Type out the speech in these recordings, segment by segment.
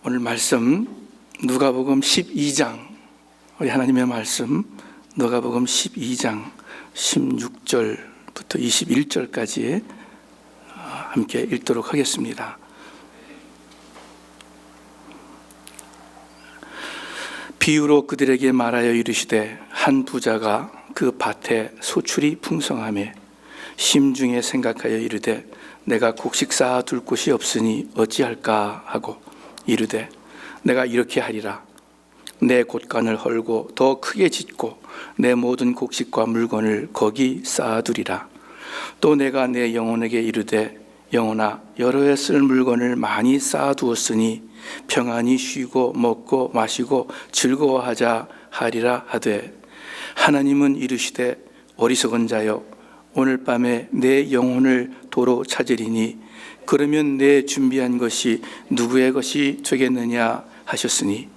오늘 말씀 누가복음 12장, 우리 하나님의 말씀 누가복음 12장 16절부터 21절까지 함께 읽도록 하겠습니다. 비유로 그들에게 말하여 이르시되 한 부자가 그 밭에 소출이 풍성하매 심중에 생각하여 이르되 내가 곡식 쌓아 둘 곳이 없으니 어찌할까 하고 이르되 내가 이렇게 하리라. 내 곳간을 헐고 더 크게 짓고 내 모든 곡식과 물건을 거기 쌓아두리라. 또 내가 내 영혼에게 이르되 영혼아 여러 해 쓸 물건을 많이 쌓아두었으니 평안히 쉬고 먹고 마시고 즐거워하자 하리라 하되 하나님은 이르시되 어리석은 자여 오늘 밤에 내 영혼을 도로 찾으리니 그러면 내 준비한 것이 누구의 것이 되겠느냐 하셨으니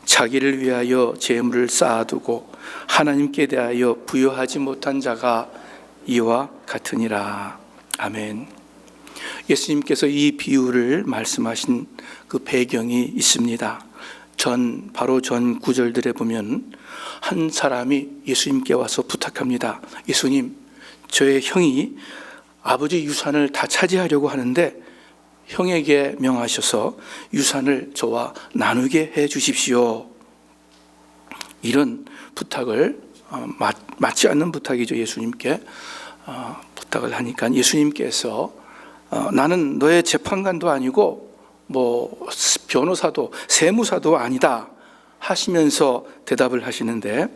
자기를 위하여 재물을 쌓아두고 하나님께 대하여 부여하지 못한 자가 이와 같으니라. 아멘. 예수님께서 이 비유를 말씀하신 그 배경이 있습니다. 바로 전 구절들에 보면 한 사람이 예수님께 와서 부탁합니다. 예수님, 저의 형이 아버지 유산을 다 차지하려고 하는데 형에게 명하셔서 유산을 저와 나누게 해 주십시오. 이런 부탁을 맞지 않는 부탁이죠. 예수님께 부탁을 하니까 예수님께서 나는 너의 재판관도 아니고 변호사도 세무사도 아니다 하시면서 대답을 하시는데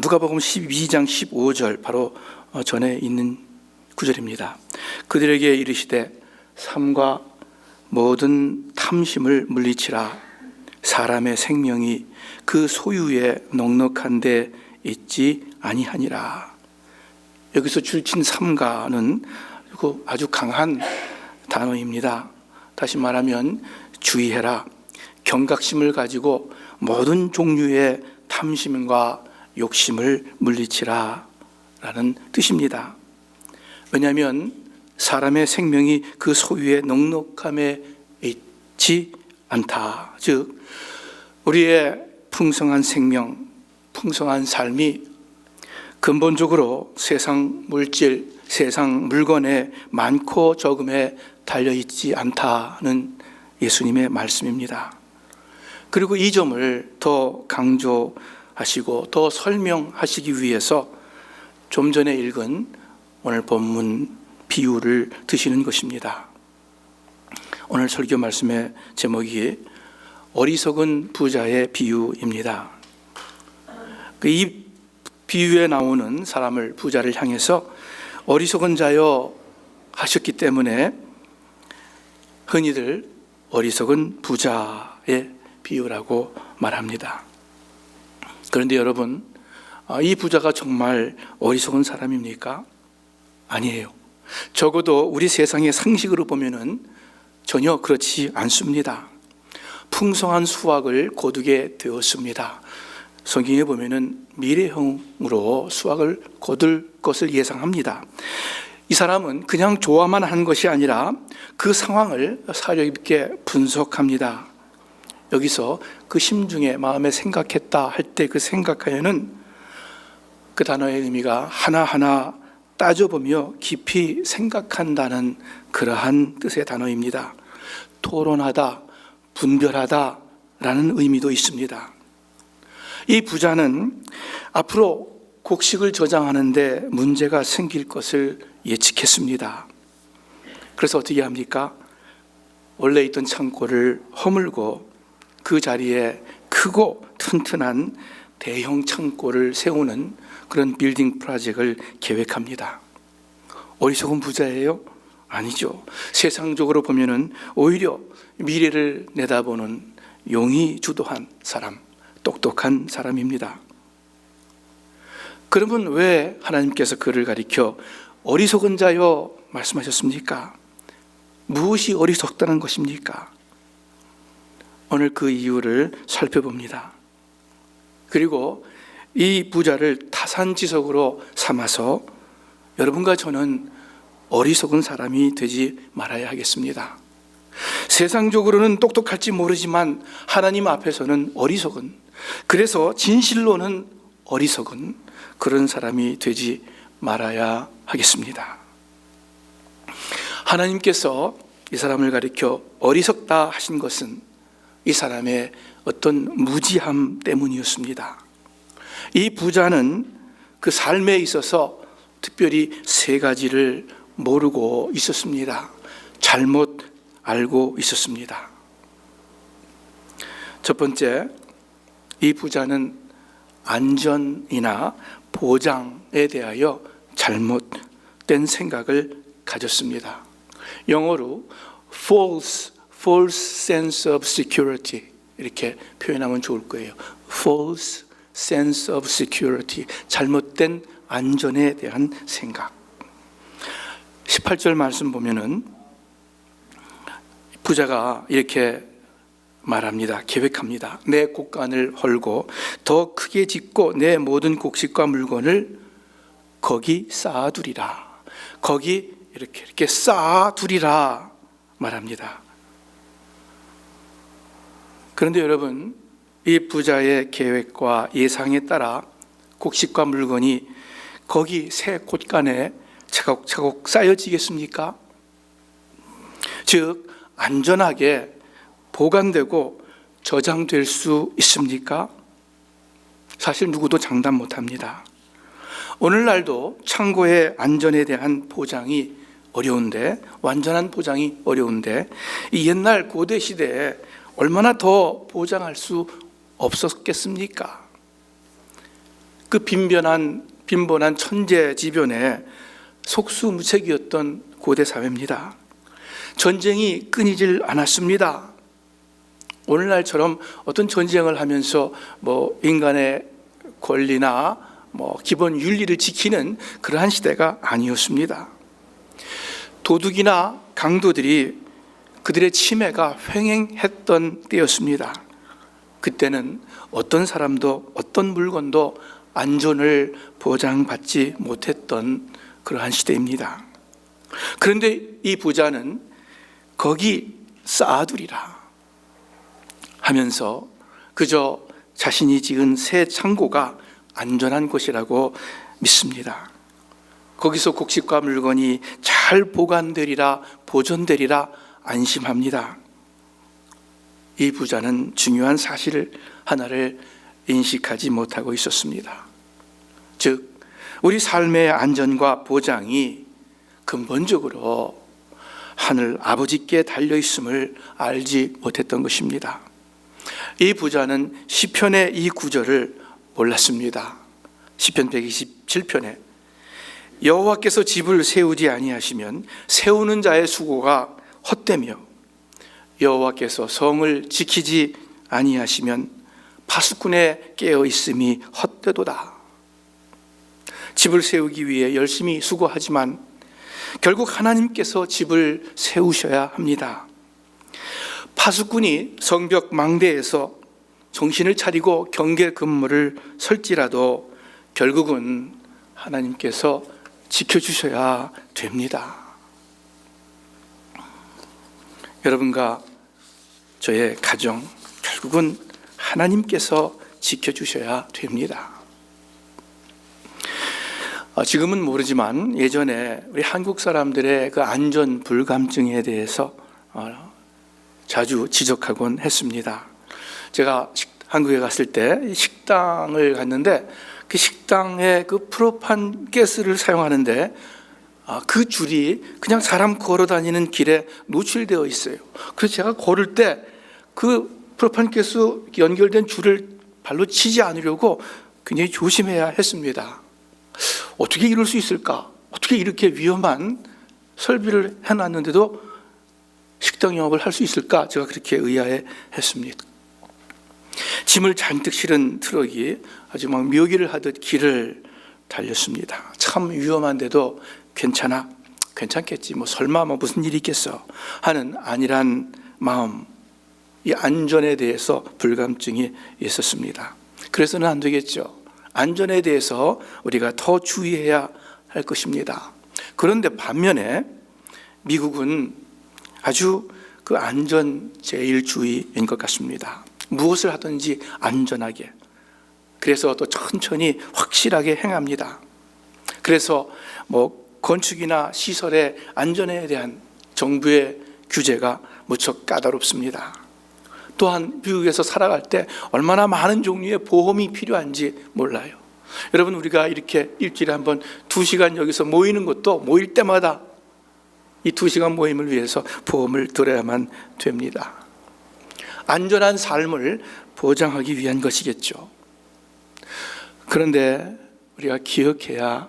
누가복음 12장 15절 바로 전에 있는 구절입니다. 그들에게 이르시되 삼가 모든 탐심을 물리치라. 사람의 생명이 그 소유에 넉넉한 데 있지 아니하니라. 여기서 줄친 삼가는 아주 강한 단어입니다. 다시 말하면 주의해라. 경각심을 가지고 모든 종류의 탐심과 욕심을 물리치라 라는 뜻입니다. 왜냐하면 사람의 생명이 그 소유의 넉넉함에 있지 않다. 즉 우리의 풍성한 생명, 풍성한 삶이 근본적으로 세상 물질, 세상 물건의 많고 적음에 달려있지 않다는 예수님의 말씀입니다. 그리고 이 점을 더 강조하시고 더 설명하시기 위해서 좀 전에 읽은 오늘 본문 비유를 드시는 것입니다. 오늘 설교 말씀의 제목이 어리석은 부자의 비유입니다. 이 비유에 나오는 사람을 부자를 향해서 어리석은 자여 하셨기 때문에 흔히들 어리석은 부자의 비유라고 말합니다. 그런데 여러분, 이 부자가 정말 어리석은 사람입니까? 아니에요. 적어도 우리 세상의 상식으로 보면은 전혀 그렇지 않습니다. 풍성한 수확을 거두게 되었습니다. 성경에 보면은 미래형으로 수확을 거둘 것을 예상합니다. 이 사람은 그냥 좋아만 하는 것이 아니라 그 상황을 사려 있게 분석합니다. 여기서 그 심중에 마음에 생각했다 할 때 그 생각하여는 그 단어의 의미가 하나하나 따져보며 깊이 생각한다는 그러한 뜻의 단어입니다. 토론하다, 분별하다 라는 의미도 있습니다. 이 부자는 앞으로 곡식을 저장하는데 문제가 생길 것을 예측했습니다. 그래서 어떻게 합니까? 원래 있던 창고를 허물고 그 자리에 크고 튼튼한 대형 창고를 세우는 그런 빌딩 프로젝트를 계획합니다. 어리석은 부자예요? 아니죠. 세상적으로 보면은 오히려 미래를 내다보는 용이 주도한 사람, 똑똑한 사람입니다. 그러면 왜 하나님께서 그를 가리켜 어리석은 자여 말씀하셨습니까? 무엇이 어리석다는 것입니까? 오늘 그 이유를 살펴봅니다. 그리고 이 부자를 타산지석으로 삼아서 여러분과 저는 어리석은 사람이 되지 말아야 하겠습니다. 세상적으로는 똑똑할지 모르지만 하나님 앞에서는 어리석은, 그래서 진실로는 어리석은 그런 사람이 되지 말아야 하겠습니다. 하나님께서 이 사람을 가리켜 어리석다 하신 것은 이 사람의 어떤 무지함 때문이었습니다. 이 부자는 그 삶에 있어서 특별히 세 가지를 모르고 있었습니다. 잘못 알고 있었습니다. 첫 번째, 이 부자는 안전이나 보장에 대하여 잘못된 생각을 가졌습니다. 영어로 false sense of security 이렇게 표현하면 좋을 거예요. false sense of security, 잘못된 안전에 대한 생각. 18절 말씀 보면은 부자가 이렇게 말합니다. 계획합니다. 내 곡간을 헐고 더 크게 짓고 내 모든 곡식과 물건을 거기 쌓아두리라. 거기 이렇게 쌓아두리라 말합니다. 그런데 여러분, 이 부자의 계획과 예상에 따라 곡식과 물건이 거기 새 곳간에 차곡차곡 쌓여지겠습니까? 즉 안전하게 보관되고 저장될 수 있습니까? 사실 누구도 장담 못합니다. 오늘날도 창고의 안전에 대한 보장이 어려운데, 완전한 보장이 어려운데, 이 옛날 고대 시대에 얼마나 더 보장할 수 없었겠습니까? 그 빈번한 천재지변에 속수무책이었던 고대 사회입니다. 전쟁이 끊이질 않았습니다. 오늘날처럼 어떤 전쟁을 하면서 인간의 권리나 기본 윤리를 지키는 그러한 시대가 아니었습니다. 도둑이나 강도들이 그들의 침해가 횡행했던 때였습니다. 그때는 어떤 사람도 어떤 물건도 안전을 보장받지 못했던 그러한 시대입니다. 그런데 이 부자는 거기 쌓아두리라 하면서 그저 자신이 지은 새 창고가 안전한 곳이라고 믿습니다. 거기서 곡식과 물건이 잘 보관되리라, 보존되리라 안심합니다. 이 부자는 중요한 사실 하나를 인식하지 못하고 있었습니다. 즉, 우리 삶의 안전과 보장이 근본적으로 하늘 아버지께 달려있음을 알지 못했던 것입니다. 이 부자는 시편의 이 구절을 몰랐습니다. 시편 127편에 여호와께서 집을 세우지 아니하시면 세우는 자의 수고가 헛되며 여호와께서 성을 지키지 아니하시면 파수꾼의 깨어 있음이 헛되도다. 집을 세우기 위해 열심히 수고하지만 결국 하나님께서 집을 세우셔야 합니다. 파수꾼이 성벽 망대에서 정신을 차리고 경계 근무를 설지라도 결국은 하나님께서 지켜주셔야 됩니다. 여러분과 저의 가정, 결국은 하나님께서 지켜주셔야 됩니다. 지금은 모르지만 예전에 우리 한국 사람들의 그 안전 불감증에 대해서 자주 지적하곤 했습니다. 제가 한국에 갔을 때 식당을 갔는데 그 식당에 그 프로판 가스를 사용하는데 그 줄이 그냥 사람 걸어 다니는 길에 노출되어 있어요. 그래서 제가 걸을 때 그 프로판 가스 연결된 줄을 발로 치지 않으려고 굉장히 조심해야 했습니다. 어떻게 이럴 수 있을까? 어떻게 이렇게 위험한 설비를 해놨는데도 식당 영업을 할 수 있을까? 제가 그렇게 의아해 했습니다. 짐을 잔뜩 실은 트럭이 아주 막 묘기를 하듯 길을 달렸습니다. 참 위험한데도 괜찮겠지, 설마 무슨 일이 있겠어 하는 안일한 마음, 이 안전에 대해서 불감증이 있었습니다. 그래서는 안 되겠죠. 안전에 대해서 우리가 더 주의해야 할 것입니다. 그런데 반면에 미국은 아주 그 안전제일주의인 것 같습니다. 무엇을 하든지 안전하게, 그래서 또 천천히 확실하게 행합니다. 그래서 건축이나 시설의 안전에 대한 정부의 규제가 무척 까다롭습니다. 또한 미국에서 살아갈 때 얼마나 많은 종류의 보험이 필요한지 몰라요. 여러분, 우리가 이렇게 일주일에 한번 2시간 여기서 모이는 것도 모일 때마다 이 2시간 모임을 위해서 보험을 들어야만 됩니다. 안전한 삶을 보장하기 위한 것이겠죠. 그런데 우리가 기억해야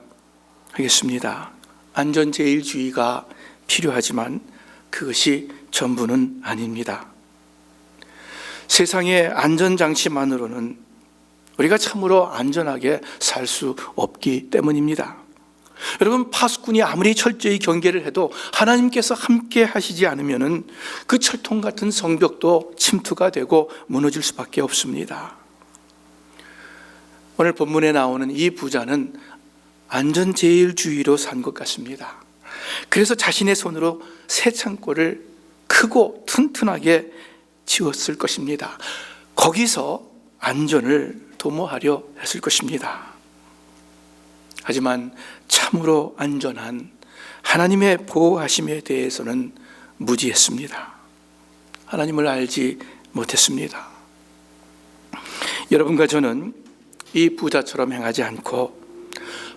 하겠습니다. 안전제일주의가 필요하지만 그것이 전부는 아닙니다. 세상의 안전장치만으로는 우리가 참으로 안전하게 살 수 없기 때문입니다. 여러분, 파수꾼이 아무리 철저히 경계를 해도 하나님께서 함께 하시지 않으면 그 철통 같은 성벽도 침투가 되고 무너질 수밖에 없습니다. 오늘 본문에 나오는 이 부자는 안전제일주의로 산 것 같습니다. 그래서 자신의 손으로 새 창고를 크고 튼튼하게 지었을 것입니다. 거기서 안전을 도모하려 했을 것입니다. 하지만 참으로 안전한 하나님의 보호하심에 대해서는 무지했습니다. 하나님을 알지 못했습니다. 여러분과 저는 이 부자처럼 행하지 않고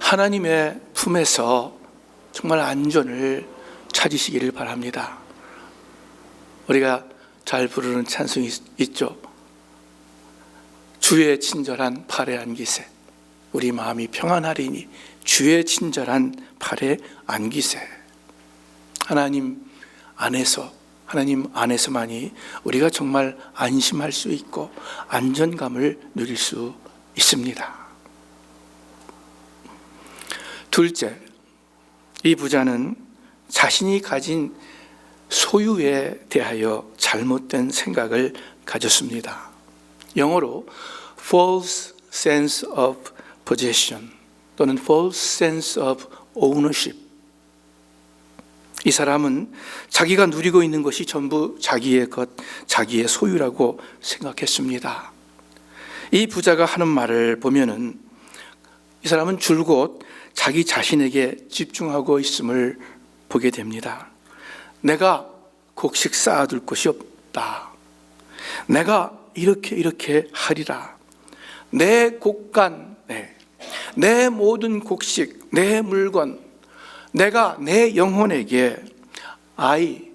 하나님의 품에서 정말 안전을 찾으시기를 바랍니다. 우리가 잘 부르는 찬송이 있죠. 주의 친절한 팔에 안기세, 우리 마음이 평안하리니 주의 친절한 팔에 안기세. 하나님 안에서만이 우리가 정말 안심할 수 있고 안전감을 누릴 수 있습니다. 둘째, 이 부자는 자신이 가진 소유에 대하여 잘못된 생각을 가졌습니다. 영어로 false sense of possession 또는 false sense of ownership. 이 사람은 자기가 누리고 있는 것이 전부 자기의 것, 자기의 소유라고 생각했습니다. 이 부자가 하는 말을 보면은 이 사람은 줄곧 자기 자신에게 집중하고 있음을 보게 됩니다. 내가 곡식 쌓아둘 곳이 없다. 내가 이렇게 하리라. 내 곡간, 내 모든 곡식, 내 물건, 내가 내 영혼에게 I,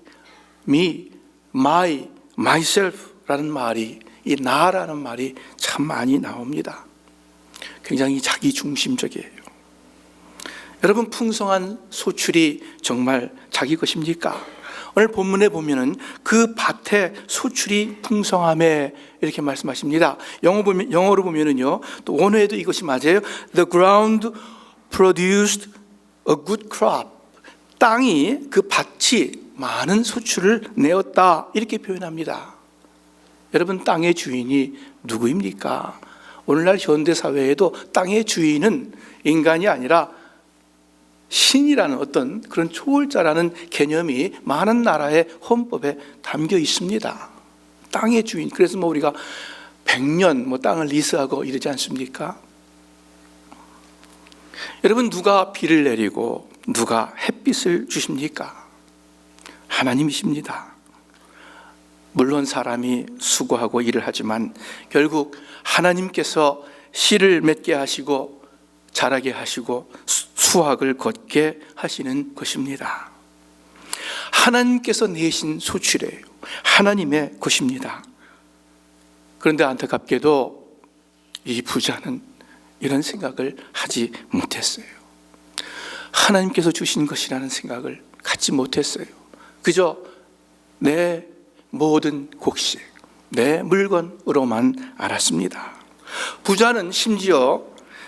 me, my, myself 라는 말이, 이 나라는 말이 참 많이 나옵니다. 굉장히 자기 중심적이에요. 여러분, 풍성한 소출이 정말 자기 것입니까? 오늘 본문에 보면은 그 밭의 소출이 풍성함에 이렇게 말씀하십니다. 영어로 보면은요, 또 원어에도 이것이 맞아요. The ground produced a good crop. 땅이, 그 밭이 많은 소출을 내었다, 이렇게 표현합니다. 여러분, 땅의 주인이 누구입니까? 오늘날 현대 사회에도 땅의 주인은 인간이 아니라 신이라는 어떤 그런 초월자라는 개념이 많은 나라의 헌법에 담겨 있습니다. 땅의 주인. 그래서 우리가 100년 땅을 리스하고 이러지 않습니까? 여러분, 누가 비를 내리고 누가 햇빛을 주십니까? 하나님이십니다. 물론 사람이 수고하고 일을 하지만 결국 하나님께서 씨를 맺게 하시고 자라게 하시고 수확을 걷게 하시는 것입니다. 하나님께서 내신 소출이에요. 하나님의 것입니다. 그런데 안타깝게도 이 부자는 이런 생각을 하지 못했어요. 하나님께서 주신 것이라는 생각을 갖지 못했어요. 그저 내 모든 곡식, 내 물건으로만 알았습니다. 부자는 심지어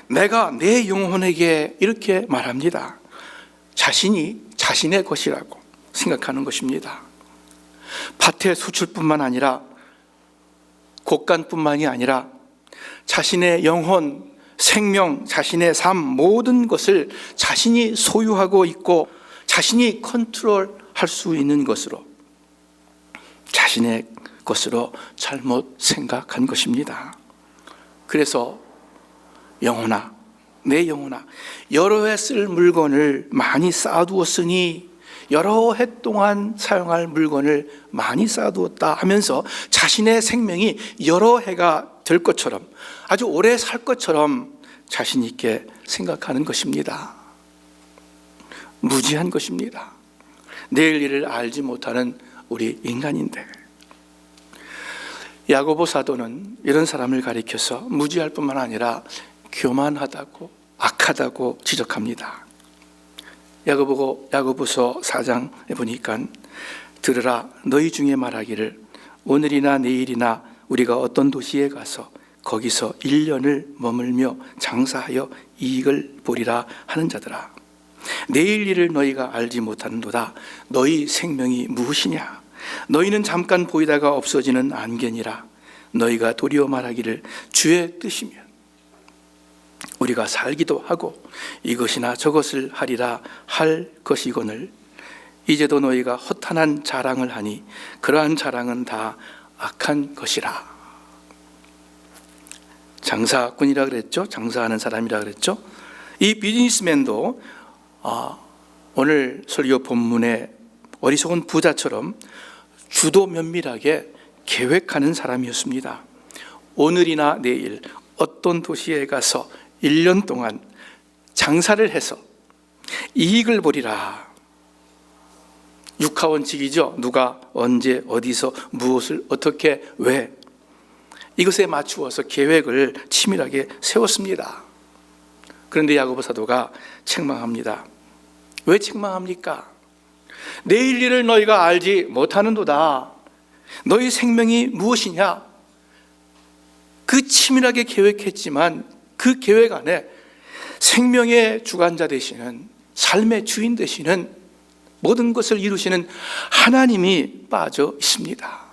내가 내 영혼에게 이렇게 말합니다. 자신이 자신의 것이라고 생각하는 것입니다. 밭의 소출뿐만 아니라 곡간뿐만이 아니라 자신의 영혼, 생명, 자신의 삶 모든 것을 자신이 소유하고 있고 자신이 컨트롤할 수 있는 것으로 자신의 것으로 잘못 생각한 것입니다. 그래서 영혼아, 내 영혼아, 여러 해 쓸 물건을 많이 쌓아두었으니 여러 해 동안 사용할 물건을 많이 쌓아두었다 하면서 자신의 생명이 여러 해가 될 것처럼, 아주 오래 살 것처럼 자신 있게 생각하는 것입니다. 무지한 것입니다. 내일 일을 알지 못하는 우리 인간인데, 야고보 사도는 이런 사람을 가리켜서 무지할 뿐만 아니라 교만하다고, 악하다고 지적합니다. 야고보서 4장에 보니까 들으라, 너희 중에 말하기를 오늘이나 내일이나 우리가 어떤 도시에 가서 거기서 1년을 머물며 장사하여 이익을 보리라 하는 자들아, 내일 일을 너희가 알지 못하는도다. 너희 생명이 무엇이냐? 너희는 잠깐 보이다가 없어지는 안개니라. 너희가 도리어 말하기를 주의 뜻이면 우리가 살기도 하고 이것이나 저것을 하리라 할 것이거늘 이제도 너희가 허탄한 자랑을 하니 그러한 자랑은 다 악한 것이라. 장사꾼이라 그랬죠. 장사하는 사람이라 그랬죠. 이 비즈니스맨도 오늘 설교 본문의 어리석은 부자처럼 주도 면밀하게 계획하는 사람이었습니다. 오늘이나 내일 어떤 도시에 가서 1년 동안 장사를 해서 이익을 보리라. 육하원칙이죠. 누가 언제 어디서 무엇을 어떻게 왜, 이것에 맞추어서 계획을 치밀하게 세웠습니다. 그런데 야고보 사도가 책망합니다. 왜 책망합니까? 내일 일을 너희가 알지 못하는도다. 너희 생명이 무엇이냐? 그 치밀하게 계획했지만 그 계획 안에 생명의 주관자 되시는, 삶의 주인 되시는, 모든 것을 이루시는 하나님이 빠져 있습니다.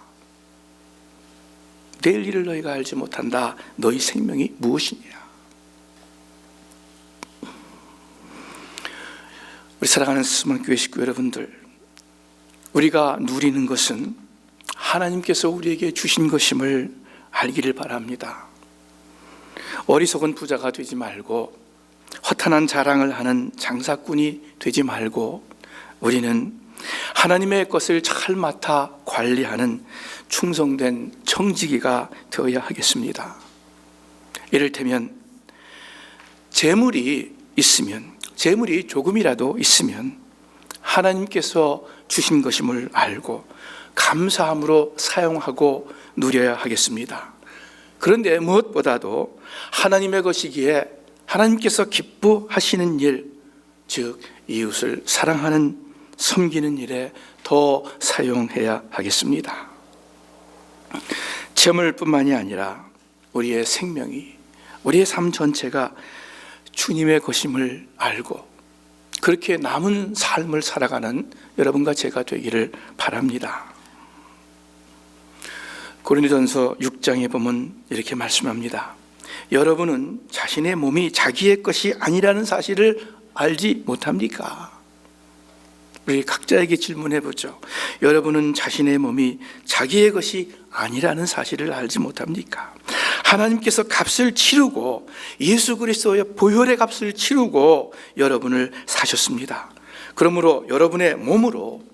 내일 일을 너희가 알지 못한다. 너희 생명이 무엇이냐? 우리 사랑하는 스스만교회 식구 여러분들, 우리가 누리는 것은 하나님께서 우리에게 주신 것임을 알기를 바랍니다. 어리석은 부자가 되지 말고 허탄한 자랑을 하는 장사꾼이 되지 말고 우리는 하나님의 것을 잘 맡아 관리하는 충성된 청지기가 되어야 하겠습니다. 이를테면 재물이 있으면, 재물이 조금이라도 있으면 하나님께서 주신 것임을 알고 감사함으로 사용하고 누려야 하겠습니다. 그런데 무엇보다도 하나님의 것이기에 하나님께서 기뻐하시는 일, 즉 이웃을 사랑하는, 섬기는 일에 더 사용해야 하겠습니다. 재물뿐만이 아니라 우리의 생명이, 우리의 삶 전체가 주님의 것임을 알고 그렇게 남은 삶을 살아가는 여러분과 제가 되기를 바랍니다. 고린도전서 6장에 보면 이렇게 말씀합니다. 여러분은 자신의 몸이 자기의 것이 아니라는 사실을 알지 못합니까? 우리 각자에게 질문해 보죠. 여러분은 자신의 몸이 자기의 것이 아니라는 사실을 알지 못합니까? 하나님께서 값을 치르고, 예수 그리스도의 보혈의 값을 치르고 여러분을 사셨습니다. 그러므로 여러분의 몸으로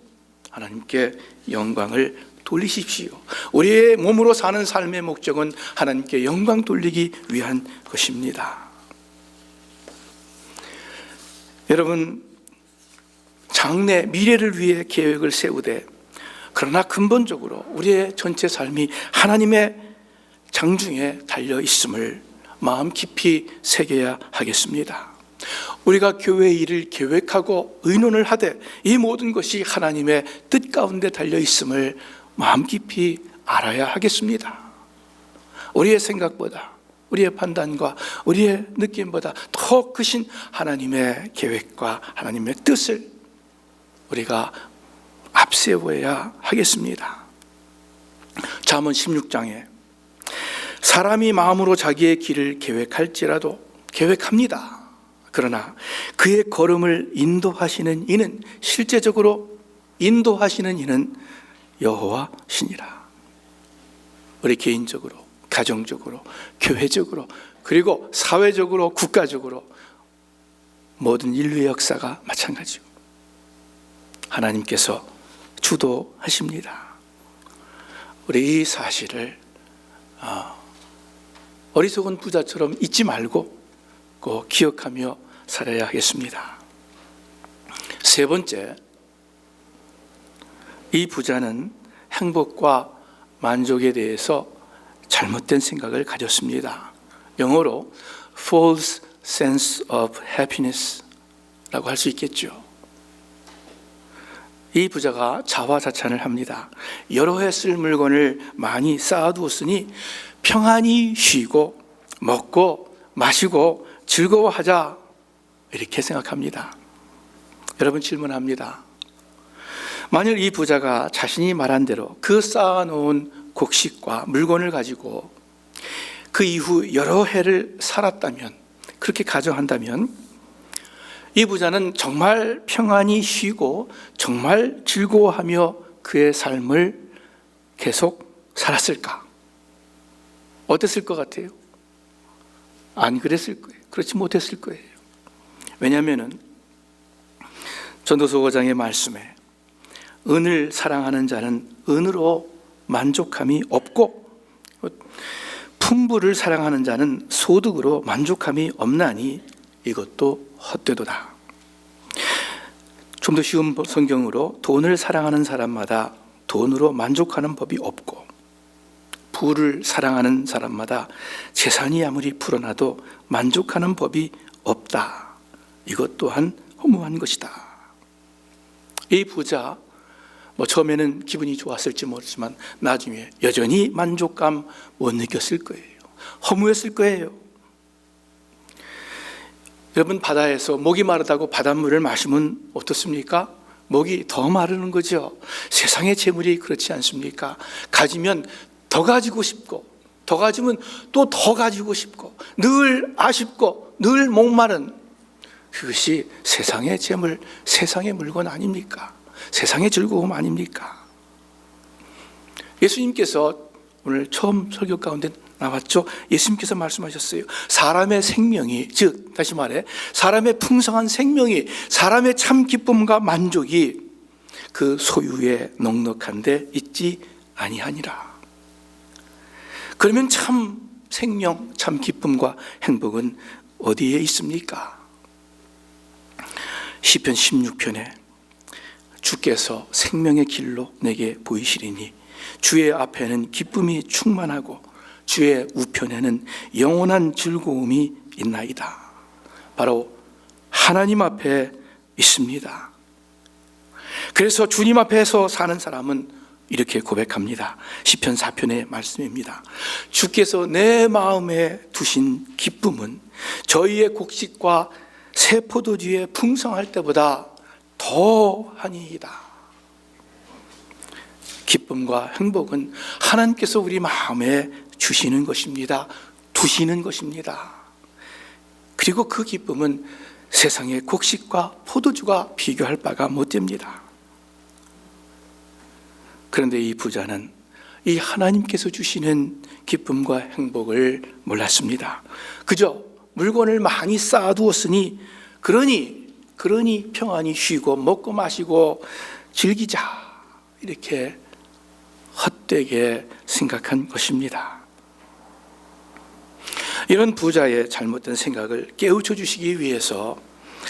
하나님께 영광을 돌리십시오. 우리의 몸으로 사는 삶의 목적은 하나님께 영광 돌리기 위한 것입니다. 여러분, 장래 미래를 위해 계획을 세우되, 그러나 근본적으로 우리의 전체 삶이 하나님의 장중에 달려 있음을 마음 깊이 새겨야 하겠습니다. 우리가 교회 일을 계획하고 의논을 하되 이 모든 것이 하나님의 뜻 가운데 달려 있음을 마음 깊이 알아야 하겠습니다. 우리의 생각보다, 우리의 판단과 우리의 느낌보다 더 크신 하나님의 계획과 하나님의 뜻을 우리가 앞세워야 하겠습니다. 잠언 16장에 사람이 마음으로 자기의 길을 계획할지라도 계획합니다. 그러나 그의 걸음을 인도하시는 이는, 실제적으로 인도하시는 이는 여호와시니라. 우리 개인적으로, 가정적으로, 교회적으로, 그리고 사회적으로, 국가적으로 모든 인류의 역사가 마찬가지고 하나님께서 주도하십니다. 우리 이 사실을 어리석은 부자처럼 잊지 말고 꼭 기억하며 살아야 하겠습니다. 세 번째, 이 부자는 행복과 만족에 대해서 잘못된 생각을 가졌습니다. 영어로 false sense of happiness 라고 할 수 있겠죠. 이 부자가 자화자찬을 합니다. 여러 해 쓸 물건을 많이 쌓아두었으니 평안히 쉬고 먹고 마시고 즐거워하자, 이렇게 생각합니다. 여러분, 질문합니다. 만일 이 부자가 자신이 말한 대로 그 쌓아놓은 곡식과 물건을 가지고 그 이후 여러 해를 살았다면, 그렇게 가정한다면 이 부자는 정말 평안히 쉬고 정말 즐거워하며 그의 삶을 계속 살았을까? 어땠을 것 같아요? 안 그랬을 거예요. 그렇지 못했을 거예요. 왜냐하면 전도서 5장의 말씀에 은을 사랑하는 자는 은으로 만족함이 없고 풍부를 사랑하는 자는 소득으로 만족함이 없나니 이것도 헛되도다. 좀 더 쉬운 성경으로 돈을 사랑하는 사람마다 돈으로 만족하는 법이 없고 부를 사랑하는 사람마다 재산이 아무리 불어나도 만족하는 법이 없다. 이것 또한 허무한 것이다. 이 부자 처음에는 기분이 좋았을지 모르지만 나중에 여전히 만족감 못 느꼈을 거예요. 허무했을 거예요. 여러분, 바다에서 목이 마르다고 바닷물을 마시면 어떻습니까? 목이 더 마르는 거죠. 세상의 재물이 그렇지 않습니까? 가지면 더 가지고 싶고, 더 가지면 또 더 가지고 싶고, 늘 아쉽고 늘 목마른, 그것이 세상의 재물, 세상의 물건 아닙니까? 세상의 즐거움 아닙니까? 예수님께서 오늘 처음 설교 가운데 나왔죠. 예수님께서 말씀하셨어요. 사람의 생명이, 즉 다시 말해 사람의 풍성한 생명이, 사람의 참 기쁨과 만족이 그 소유에 넉넉한데 있지 아니하니라. 그러면 참 생명, 참 기쁨과 행복은 어디에 있습니까? 시편 16편에 주께서 생명의 길로 내게 보이시리니 주의 앞에는 기쁨이 충만하고 주의 우편에는 영원한 즐거움이 있나이다. 바로 하나님 앞에 있습니다. 그래서 주님 앞에서 사는 사람은 이렇게 고백합니다. 시편 4편의 말씀입니다. 주께서 내 마음에 두신 기쁨은 저희의 곡식과 새 포도주에 풍성할 때보다 더하니이다. 기쁨과 행복은 하나님께서 우리 마음에 주시는 것입니다. 두시는 것입니다. 그리고 그 기쁨은 세상의 곡식과 포도주가 비교할 바가 못 됩니다. 그런데 이 부자는 이 하나님께서 주시는 기쁨과 행복을 몰랐습니다. 그저 물건을 많이 쌓아두었으니 그러니 평안히 쉬고 먹고 마시고 즐기자, 이렇게 헛되게 생각한 것입니다. 이런 부자의 잘못된 생각을 깨우쳐 주시기 위해서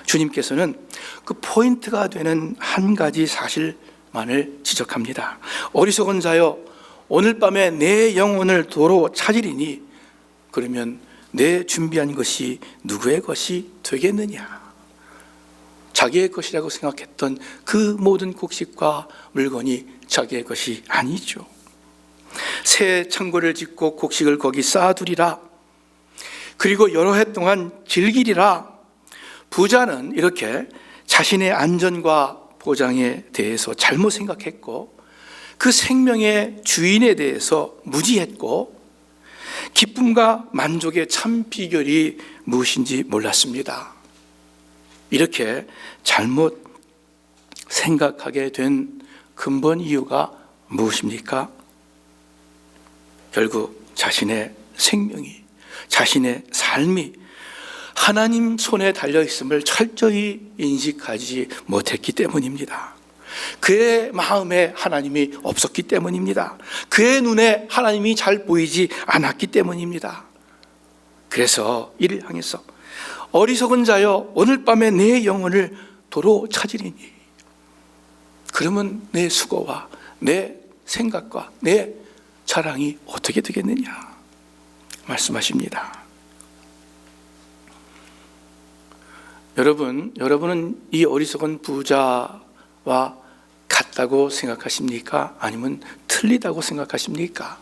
주님께서는 그 포인트가 되는 한 가지 사실만을 지적합니다. 어리석은 자여, 오늘 밤에 내 영혼을 도로 찾으리니 그러면 내 준비한 것이 누구의 것이 되겠느냐? 자기의 것이라고 생각했던 그 모든 곡식과 물건이 자기의 것이 아니죠. 새 창고를 짓고 곡식을 거기 쌓아두리라. 그리고 여러 해 동안 즐기리라. 부자는 이렇게 자신의 안전과 보장에 대해서 잘못 생각했고, 그 생명의 주인에 대해서 무지했고, 기쁨과 만족의 참 비결이 무엇인지 몰랐습니다. 이렇게 잘못 생각하게 된 근본 이유가 무엇입니까? 결국 자신의 생명이, 자신의 삶이 하나님 손에 달려있음을 철저히 인식하지 못했기 때문입니다. 그의 마음에 하나님이 없었기 때문입니다. 그의 눈에 하나님이 잘 보이지 않았기 때문입니다. 그래서 이를 향해서 어리석은 자여 오늘 밤에 내 영혼을 도로 찾으리니, 그러면 내 수고와 내 생각과 내 자랑이 어떻게 되겠느냐 말씀하십니다. 여러분은 이 어리석은 부자와 같다고 생각하십니까? 아니면 틀리다고 생각하십니까?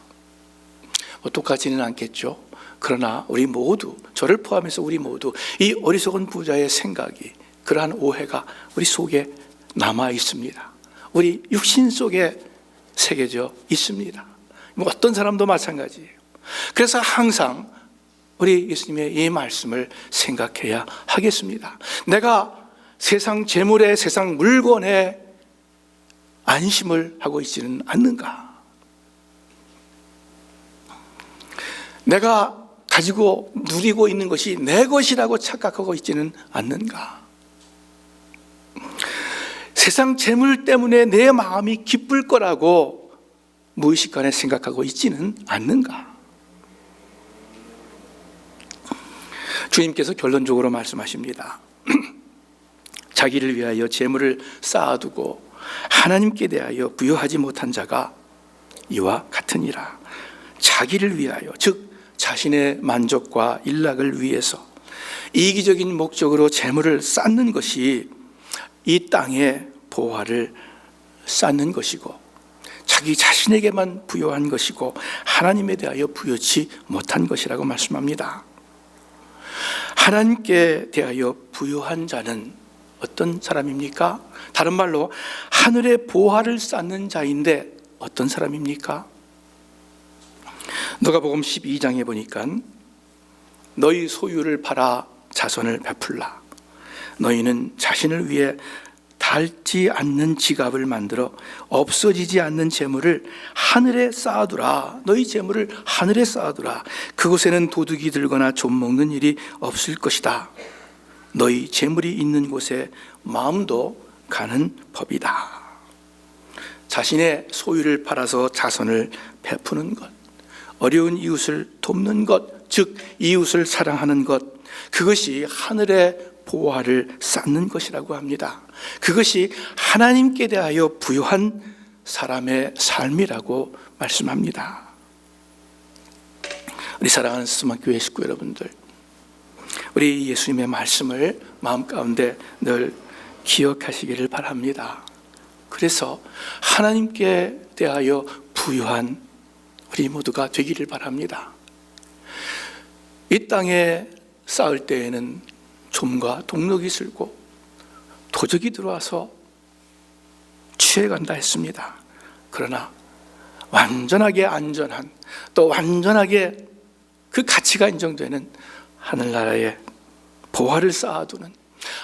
똑같지는 않겠죠. 그러나 우리 모두, 저를 포함해서 우리 모두 이 어리석은 부자의 생각이, 그러한 오해가 우리 속에 남아 있습니다. 우리 육신 속에 새겨져 있습니다. 어떤 사람도 마찬가지예요. 그래서 항상 우리 예수님의 이 말씀을 생각해야 하겠습니다. 내가 세상 재물에, 세상 물건에 안심을 하고 있지는 않는가? 내가 가지고 누리고 있는 것이 내 것이라고 착각하고 있지는 않는가? 세상 재물 때문에 내 마음이 기쁠 거라고 무의식간에 생각하고 있지는 않는가? 주님께서 결론적으로 말씀하십니다. 자기를 위하여 재물을 쌓아두고 하나님께 대하여 부여하지 못한 자가 이와 같으니라. 자기를 위하여, 즉 자신의 만족과 일락을 위해서 이기적인 목적으로 재물을 쌓는 것이 이 땅에 보화를 쌓는 것이고, 자기 자신에게만 부여한 것이고 하나님에 대하여 부여치 못한 것이라고 말씀합니다. 하나님께 대하여 부여한 자는 어떤 사람입니까? 다른 말로 하늘의 보화를 쌓는 자인데 어떤 사람입니까? 누가복음 12장에 보니까 너희 소유를 팔아 자손을 베풀라. 너희는 자신을 위해 닳지 않는 지갑을 만들어 없어지지 않는 재물을 하늘에 쌓아두라. 너희 재물을 하늘에 쌓아두라. 그곳에는 도둑이 들거나 좀 먹는 일이 없을 것이다. 너희 재물이 있는 곳에 마음도 가는 법이다. 자신의 소유를 팔아서 자손을 베푸는 것, 어려운 이웃을 돕는 것, 즉 이웃을 사랑하는 것, 그것이 하늘의 보화를 쌓는 것이라고 합니다. 그것이 하나님께 대하여 부여한 사람의 삶이라고 말씀합니다. 우리 사랑하는 스스만교회 식구 여러분들, 우리 예수님의 말씀을 마음 가운데 늘 기억하시기를 바랍니다. 그래서 하나님께 대하여 부여한 우리 모두가 되기를 바랍니다. 이 땅에 쌓을 때에는 좀과 동력이 슬고 도적이 들어와서 취해간다 했습니다. 그러나 완전하게 안전한, 또 완전하게 그 가치가 인정되는 하늘나라에 보화를 쌓아두는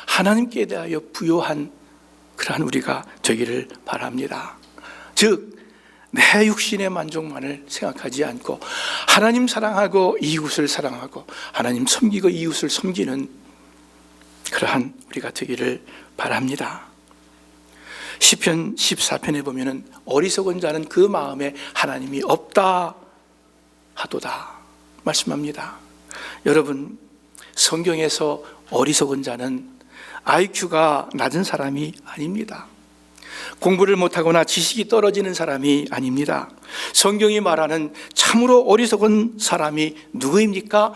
하나님께 대하여 부여한 그러한 우리가 되기를 바랍니다. 즉 내 육신의 만족만을 생각하지 않고 하나님 사랑하고 이웃을 사랑하고 하나님 섬기고 이웃을 섬기는 그러한 우리가 되기를 바랍니다. 시편 14편에 보면은 어리석은 자는 그 마음에 하나님이 없다 하도다 말씀합니다. 여러분, 성경에서 어리석은 자는 IQ가 낮은 사람이 아닙니다. 공부를 못하거나 지식이 떨어지는 사람이 아닙니다. 성경이 말하는 참으로 어리석은 사람이 누구입니까?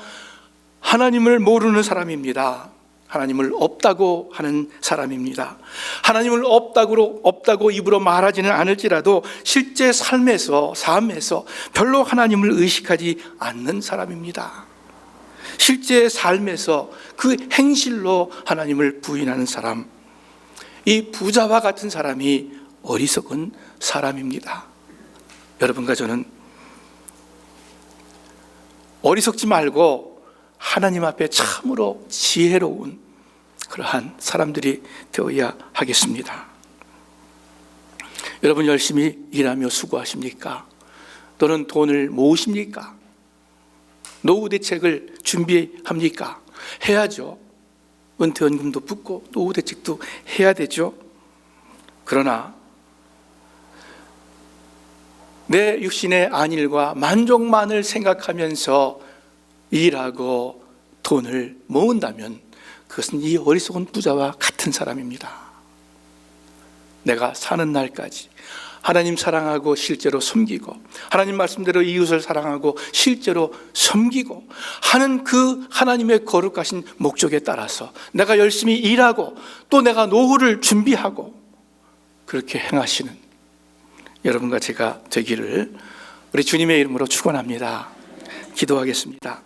하나님을 모르는 사람입니다. 하나님을 없다고 하는 사람입니다. 하나님을 없다고 입으로 말하지는 않을지라도 실제 삶에서 별로 하나님을 의식하지 않는 사람입니다. 실제 삶에서 그 행실로 하나님을 부인하는 사람, 이 부자와 같은 사람이 어리석은 사람입니다. 여러분과 저는 어리석지 말고 하나님 앞에 참으로 지혜로운 그러한 사람들이 되어야 하겠습니다. 여러분 열심히 일하며 수고하십니까? 또는 돈을 모으십니까? 노후 대책을 준비합니까? 해야죠. 은퇴연금도 붙고 노후 대책도 해야 되죠. 그러나 내 육신의 안일과 만족만을 생각하면서 일하고 돈을 모은다면 그것은 이 어리석은 부자와 같은 사람입니다. 내가 사는 날까지 하나님 사랑하고 실제로 섬기고 하나님 말씀대로 이웃을 사랑하고 실제로 섬기고 하는 그 하나님의 거룩하신 목적에 따라서 내가 열심히 일하고 또 내가 노후를 준비하고 그렇게 행하시는 여러분과 제가 되기를 우리 주님의 이름으로 축원합니다. 기도하겠습니다.